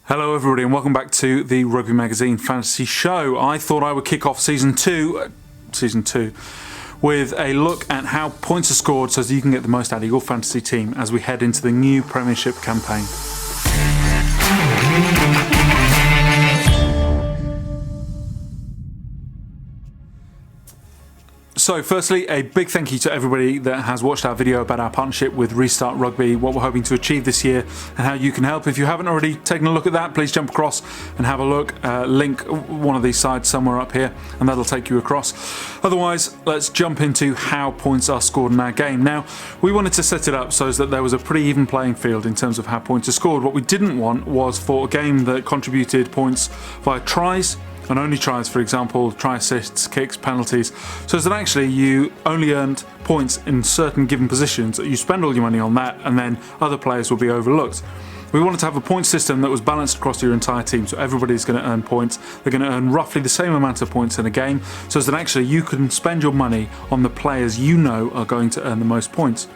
Hello everybody and welcome back to the Rugby Magazine Fantasy Show. I thought I would kick off season two with a look at how points are scored so that you can get the most out of your fantasy team as we head into the new Premiership campaign. So firstly, a big thank you to everybody that has watched our video about our partnership with Restart Rugby, what we're hoping to achieve this year and how you can help. If you haven't already taken a look at that, please jump across and have a look. Link one of these sides somewhere up here and that'll take you across. Otherwise, let's jump into how points are scored in our game. Now, we wanted to set it up so that there was a pretty even playing field in terms of how points are scored. What we didn't want was for a game that contributed points via tries, and only tries, for example, try assists, kicks, penalties, so that actually you only earned points in certain given positions, you spend all your money on that and then other players will be overlooked. We wanted to have a point system that was balanced across your entire team, so everybody's going to earn points. They're going to earn roughly the same amount of points in a game, so that actually you can spend your money on the players you know are going to earn the most points.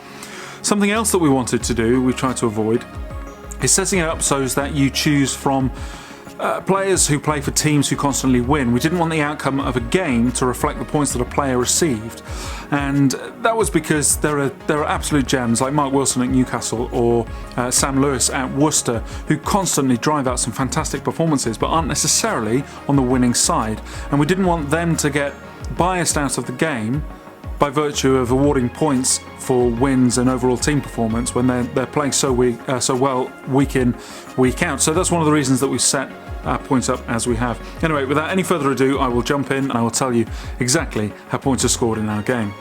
Something else that we wanted to do, we tried to avoid, is setting it up so that you choose from players who play for teams who constantly win. We didn't want the outcome of a game to reflect the points that a player received, and that was because there are absolute gems like Mark Wilson at Newcastle or Sam Lewis at Worcester who constantly drive out some fantastic performances but aren't necessarily on the winning side, and we didn't want them to get biased out of the game by virtue of awarding points for wins and overall team performance when they're playing so well week in, week out. So that's one of the reasons that we've set our points up as we have. Anyway, without any further ado, I will jump in and I will tell you exactly how points are scored in our game.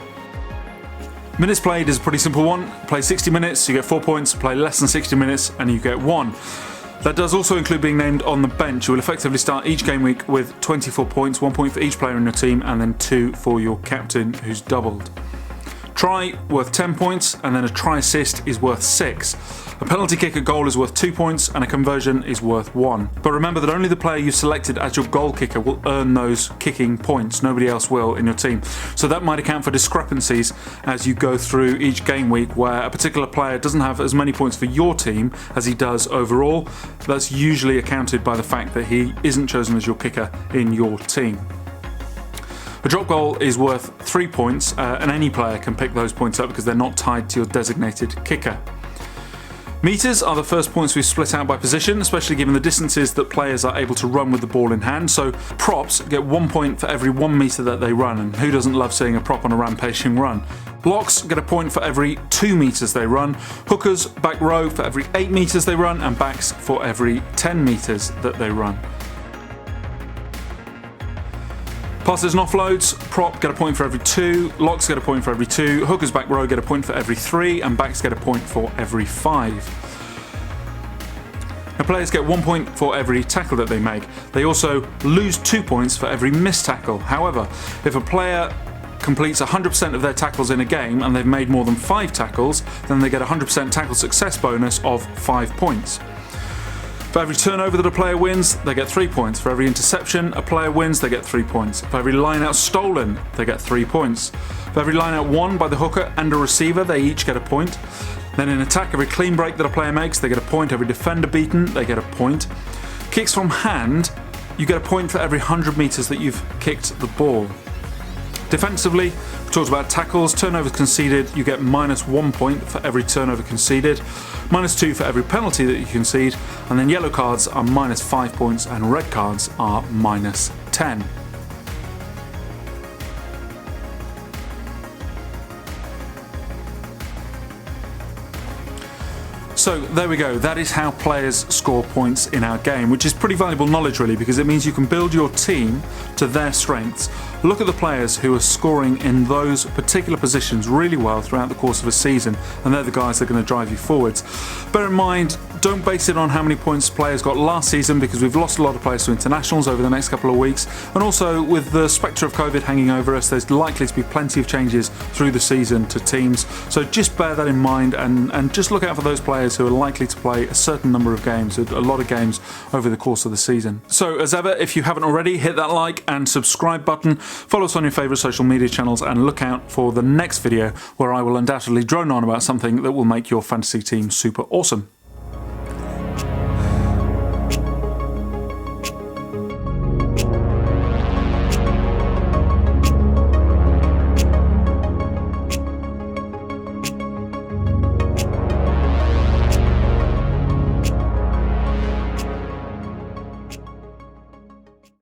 Minutes played is a pretty simple one. Play 60 minutes, you get 4 points. Play less than 60 minutes and you get 1. That does also include being named on the bench. You will effectively start each game week with 24 points, 1 point for each player in your team and then 2 for your captain who's doubled. Try worth 10 points and then a try assist is worth 6. A penalty kick at goal is worth 2 points and a conversion is worth 1. But remember that only the player you selected as your goal kicker will earn those kicking points. Nobody else will in your team. So that might account for discrepancies as you go through each game week where a particular player doesn't have as many points for your team as he does overall. That's usually accounted by the fact that he isn't chosen as your kicker in your team. A drop goal is worth 3 points and any player can pick those points up because they're not tied to your designated kicker. Meters are the first points we split out by position, especially given the distances that players are able to run with the ball in hand. So props get 1 point for every 1 metre that they run, and who doesn't love seeing a prop on a rampaging run? Blocks get a point for every 2 metres they run, hookers back row for every 8 metres they run, and backs for every 10 metres that they run. Passes and offloads, prop get a point for every 2, locks get a point for every 2, hookers back row get a point for every 3, and backs get a point for every 5. Now players get 1 point for every tackle that they make. They also lose 2 points for every missed tackle. However, if a player completes 100% of their tackles in a game and they've made more than 5 tackles, then they get a 100% tackle success bonus of 5 points. For every turnover that a player wins, they get 3 points. For every interception a player wins, they get 3 points. For every line out stolen, they get 3 points. For every line out won by the hooker and a receiver, they each get a point. Then in attack, every clean break that a player makes, they get a point. Every defender beaten, they get a point. Kicks from hand, you get a point for every 100 metres that you've kicked the ball. Defensively, we talked about tackles, turnovers conceded, you get -1 point for every turnover conceded, -2 for every penalty that you concede, and then yellow cards are -5 points and red cards are -10. So there we go, that is how players score points in our game, which is pretty valuable knowledge really, because it means you can build your team to their strengths. Look at the players who are scoring in those particular positions really well throughout the course of a season, and they're the guys that are going to drive you forwards. Bear in mind, don't base it on how many points players got last season, because we've lost a lot of players to internationals over the next couple of weeks, and also with the spectre of COVID hanging over us, there's likely to be plenty of changes through the season to teams. So just bear that in mind and just look out for those players who are likely to play a certain number of games, a lot of games over the course of the season. So as ever, if you haven't already, hit that like and subscribe button, follow us on your favourite social media channels, and look out for the next video where I will undoubtedly drone on about something that will make your fantasy team super awesome.